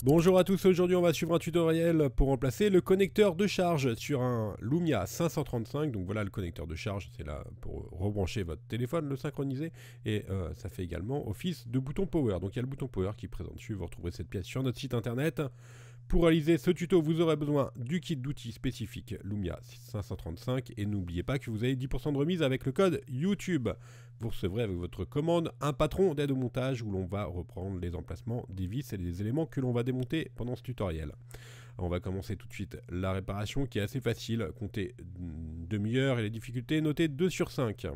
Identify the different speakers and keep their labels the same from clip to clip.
Speaker 1: Bonjour à tous, aujourd'hui on va suivre un tutoriel pour remplacer le connecteur de charge sur un Lumia 535. Donc voilà, le connecteur de charge, c'est là pour rebrancher votre téléphone, le synchroniser, et ça fait également office de bouton power. Donc il y a le bouton power qui est présent dessus, vous retrouverez cette pièce sur notre site internet. Pour réaliser ce tuto, vous aurez besoin du kit d'outils spécifique Lumia 535 et n'oubliez pas que vous avez 10% de remise avec le code YouTube. Vous recevrez avec votre commande un patron d'aide au montage où l'on va reprendre les emplacements des vis et des éléments que l'on va démonter pendant ce tutoriel. On va commencer tout de suite la réparation qui est assez facile, comptez une demi-heure et les difficultés notées 2 sur 5.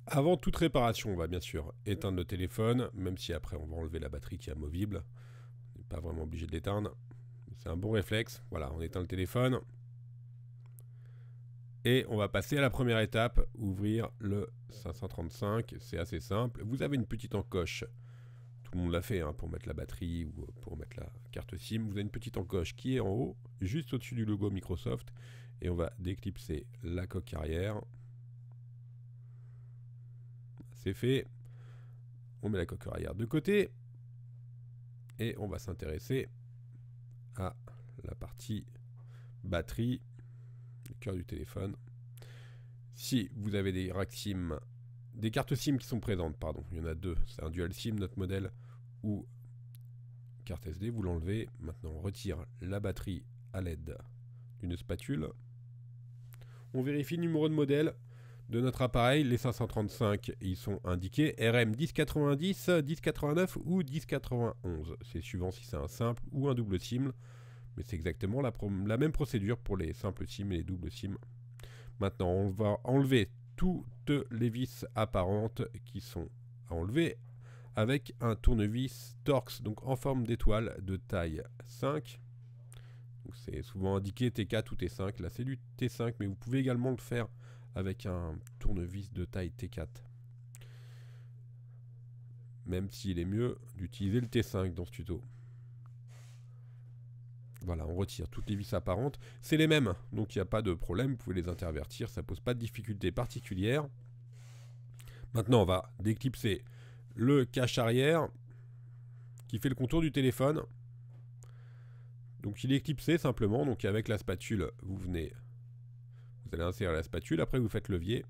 Speaker 1: Avant toute réparation, on va bien sûr éteindre le téléphone, même si après on va enlever la batterie qui est amovible. On n'est pas vraiment obligé de l'éteindre. C'est un bon réflexe. Voilà, on éteint le téléphone. Et on va passer à la première étape, ouvrir le 535. C'est assez simple. Vous avez une petite encoche. Tout le monde l'a fait hein, pour mettre la batterie ou pour mettre la carte SIM. Vous avez une petite encoche qui est en haut, juste au-dessus du logo Microsoft. Et on va déclipser la coque arrière. C'est fait. On met la coque arrière de côté. Et on va s'intéresser à la partie batterie, le cœur du téléphone. Si vous avez des racks SIM, des cartes SIM qui sont présentes, pardon, il y en a deux, c'est un dual SIM notre modèle, ou carte SD, vous l'enlevez. Maintenant on retire la batterie à l'aide d'une spatule. On vérifie le numéro de modèle de notre appareil. Les 535, ils sont indiqués RM 1090, 1089 ou 1091. C'est suivant si c'est un simple ou un double SIM. Mais c'est exactement la même procédure pour les simples SIM et les doubles SIM. Maintenant, on va enlever toutes les vis apparentes qui sont à enlever avec un tournevis Torx, donc en forme d'étoile de taille 5. C'est souvent indiqué T4 ou T5. Là, c'est du T5, mais vous pouvez également le faire avec un tournevis de taille T4. Même s'il est mieux d'utiliser le T5 dans ce tuto. Voilà, on retire toutes les vis apparentes. C'est les mêmes, donc il n'y a pas de problème. Vous pouvez les intervertir, ça ne pose pas de difficulté particulière. Maintenant, on va déclipser le cache arrière qui fait le contour du téléphone. Donc il est clipsé simplement. Donc avec la spatule, vous allez insérer la spatule. Après, vous faites levier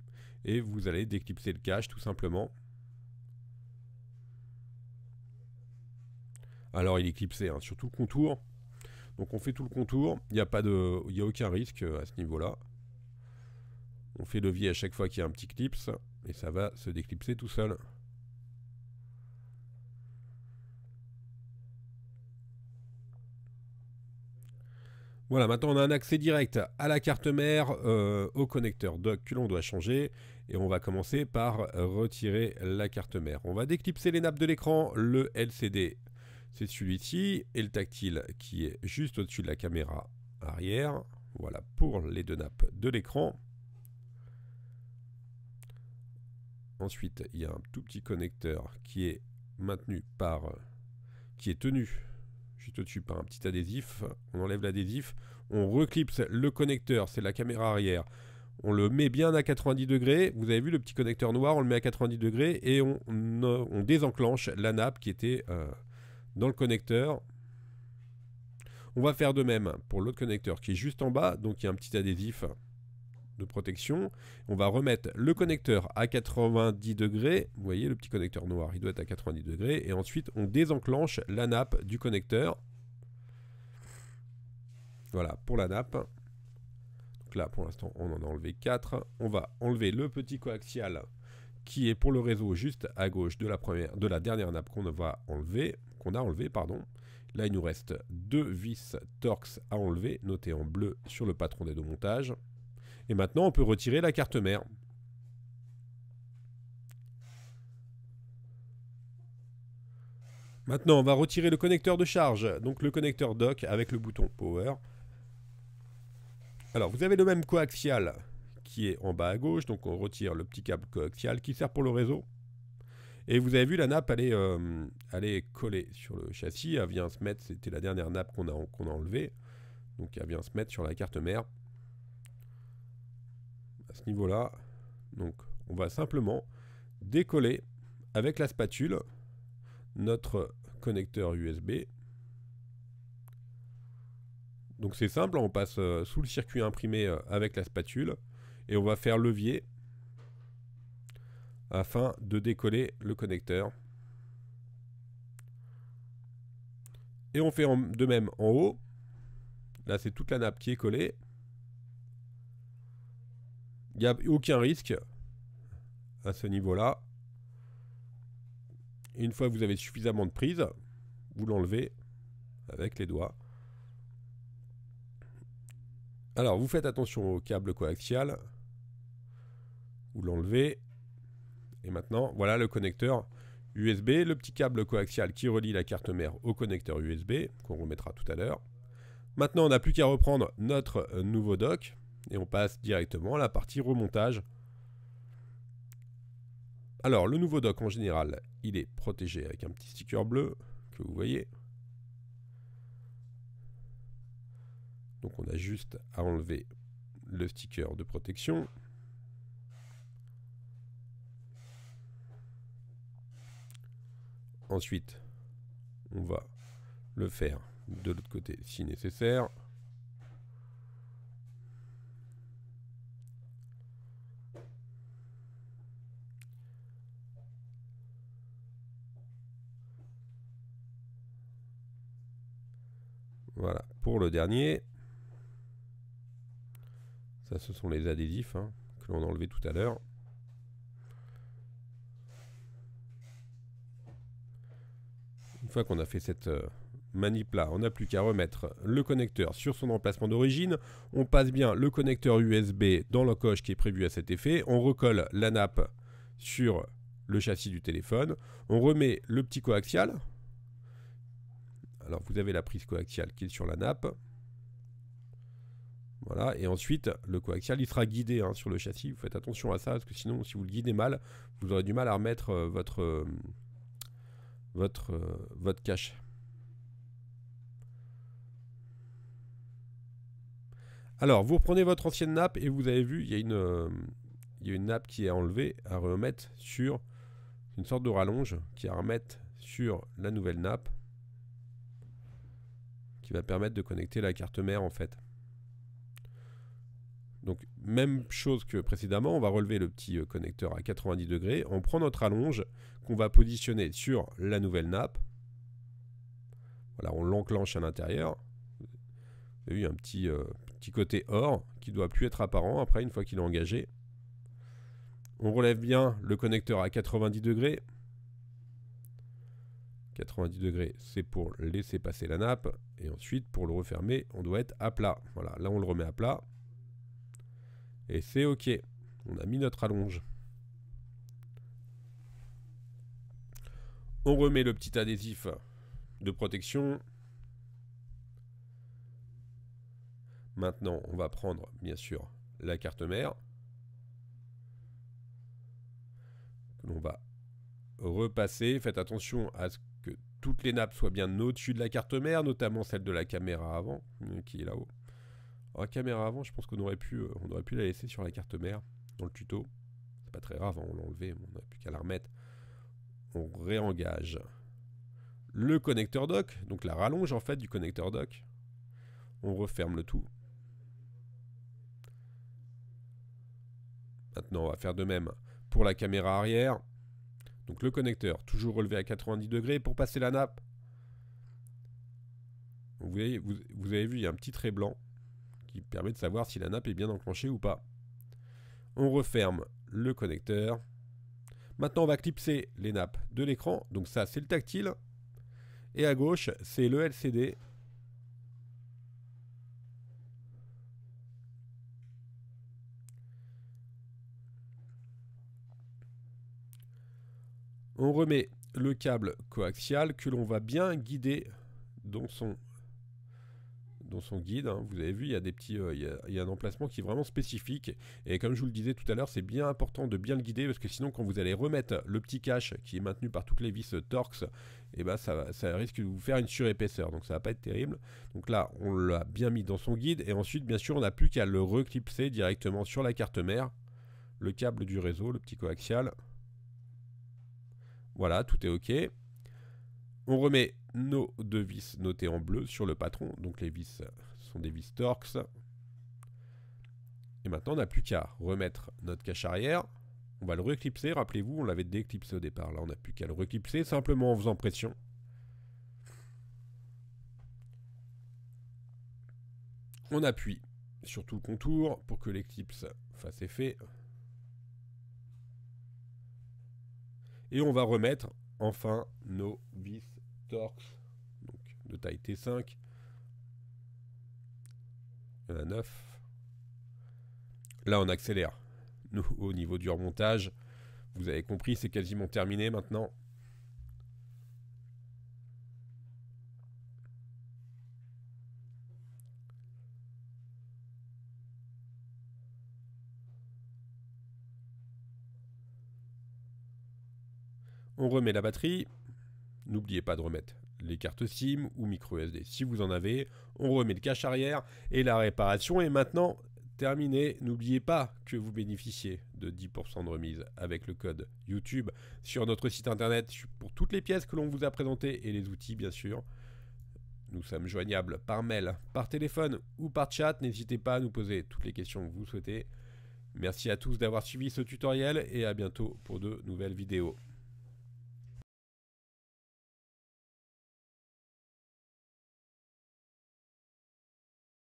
Speaker 1: et vous allez déclipser le cache tout simplement. Alors il est clipsé hein, sur tout le contour. Donc on fait tout le contour, il n'y a aucun risque à ce niveau-là. On fait levier à chaque fois qu'il y a un petit clips et ça va se déclipser tout seul. Voilà, maintenant on a un accès direct à la carte mère, au connecteur dock que l'on doit changer. Et on va commencer par retirer la carte mère. On va déclipser les nappes de l'écran, le LCD. C'est celui-ci, et le tactile qui est juste au-dessus de la caméra arrière. Voilà pour les deux nappes de l'écran. Ensuite, il y a un tout petit connecteur qui est tenu juste au-dessus par un petit adhésif. On enlève l'adhésif, on reclipse le connecteur, c'est la caméra arrière. On le met bien à 90 degrés. Vous avez vu le petit connecteur noir, on le met à 90 degrés et on désenclenche la nappe qui était dans le connecteur. On va faire de même pour l'autre connecteur qui est juste en bas. Donc il y a un petit adhésif de protection. On va remettre le connecteur à 90 degrés. Vous voyez le petit connecteur noir, il doit être à 90 degrés. Et ensuite on désenclenche la nappe du connecteur. Voilà pour la nappe. Donc là pour l'instant on en a enlevé 4. On va enlever le petit coaxial qui est pour le réseau juste à gauche de la dernière nappe qu'on a enlevé. Là il nous reste 2 vis Torx à enlever, notées en bleu sur le patron d'aide au montage. Et maintenant on peut retirer la carte mère. Maintenant on va retirer le connecteur de charge, donc le connecteur dock avec le bouton power. Alors vous avez le même coaxial qui est en bas à gauche, donc on retire le petit câble coaxial qui sert pour le réseau. Et vous avez vu la nappe, elle est collée sur le châssis, elle vient se mettre, c'était la dernière nappe qu'on a enlevée, donc elle vient se mettre sur la carte mère. À ce niveau-là, donc on va simplement décoller avec la spatule notre connecteur USB. Donc c'est simple, on passe sous le circuit imprimé avec la spatule et on va faire levier afin de décoller le connecteur. Et on fait de même en haut. Là, c'est toute la nappe qui est collée. Il n'y a aucun risque à ce niveau-là. Et une fois que vous avez suffisamment de prise, vous l'enlevez avec les doigts. Alors, vous faites attention au câble coaxial. Vous l'enlevez. Et maintenant, voilà le connecteur USB, le petit câble coaxial qui relie la carte mère au connecteur USB, qu'on remettra tout à l'heure. Maintenant, on n'a plus qu'à reprendre notre nouveau dock. Et on passe directement à la partie remontage. Alors, le nouveau dock, en général, il est protégé avec un petit sticker bleu que vous voyez. Donc, on a juste à enlever le sticker de protection. Ensuite, on va le faire de l'autre côté si nécessaire. Voilà, pour le dernier. Ça, ce sont les adhésifs que l'on a enlevé tout à l'heure. Une fois qu'on a fait cette manip là, on n'a plus qu'à remettre le connecteur sur son emplacement d'origine. On passe bien le connecteur USB dans l'encoche qui est prévu à cet effet. On recolle la nappe sur le châssis du téléphone. On remet le petit coaxial. Alors vous avez la prise coaxiale qui est sur la nappe. Voilà, et ensuite le coaxial il sera guidé sur le châssis. Vous faites attention à ça parce que sinon si vous le guidez mal, vous aurez du mal à remettre votre cache. Alors vous reprenez votre ancienne nappe et vous avez vu il y a une nappe qui est enlevée à remettre sur une sorte de rallonge qui est à remettre sur la nouvelle nappe qui va permettre de connecter la carte mère en fait. Donc même chose que précédemment, on va relever le petit connecteur à 90 degrés, on prend notre rallonge qu'on va positionner sur la nouvelle nappe. Voilà, on l'enclenche à l'intérieur. Vous avez vu un petit côté or qui doit plus être apparent après une fois qu'il est engagé. On relève bien le connecteur à 90 degrés. 90 degrés, c'est pour laisser passer la nappe. Et ensuite, pour le refermer, on doit être à plat. Voilà, là on le remet à plat. Et c'est OK. On a mis notre rallonge. On remet le petit adhésif de protection. Maintenant, on va prendre, bien sûr, la carte mère. On va repasser. Faites attention à ce que toutes les nappes soient bien au-dessus de la carte mère, notamment celle de la caméra avant, qui est là-haut. La caméra avant, je pense qu'on aurait pu la laisser sur la carte mère dans le tuto. C'est pas très grave, on l'a enlevé, on n'a plus qu'à la remettre. On réengage le connecteur dock, donc la rallonge en fait du connecteur dock. On referme le tout. Maintenant, on va faire de même pour la caméra arrière. Donc le connecteur, toujours relevé à 90 degrés pour passer la nappe. Vous avez vu, il y a un petit trait blanc qui permet de savoir si la nappe est bien enclenchée ou pas. On referme le connecteur. Maintenant, on va clipser les nappes de l'écran. Donc ça, c'est le tactile. Et à gauche, c'est le LCD. On remet le câble coaxial que l'on va bien guider dans son guide. Vous avez vu, il y a des petits, il y a un emplacement qui est vraiment spécifique. Et comme je vous le disais tout à l'heure, c'est bien important de bien le guider parce que sinon, quand vous allez remettre le petit cache qui est maintenu par toutes les vis Torx, et ben ça risque de vous faire une surépaisseur. Donc ça va pas être terrible. Donc là, on l'a bien mis dans son guide. Et ensuite, bien sûr, on n'a plus qu'à le reclipser directement sur la carte mère. Le câble du réseau, le petit coaxial. Voilà, tout est OK. On remet nos deux vis notées en bleu sur le patron. Donc les vis Ce sont des vis Torx. Et maintenant, on n'a plus qu'à remettre notre cache arrière. On va le reclipser. Rappelez-vous, on l'avait déclipsé au départ. Là, on n'a plus qu'à le reclipser simplement en faisant pression. On appuie sur tout le contour pour que l'éclipse fasse effet. Et on va remettre enfin nos vis Torx, donc de taille T5. Il y en a 9. Là, on accélère. Nous, au niveau du remontage, vous avez compris, c'est quasiment terminé maintenant. On remet la batterie. N'oubliez pas de remettre les cartes SIM ou micro SD si vous en avez. On remet le cache arrière et la réparation est maintenant terminée. N'oubliez pas que vous bénéficiez de 10% de remise avec le code YouTube sur notre site internet pour toutes les pièces que l'on vous a présentées et les outils bien sûr. Nous sommes joignables par mail, par téléphone ou par chat. N'hésitez pas à nous poser toutes les questions que vous souhaitez. Merci à tous d'avoir suivi ce tutoriel et à bientôt pour de nouvelles vidéos.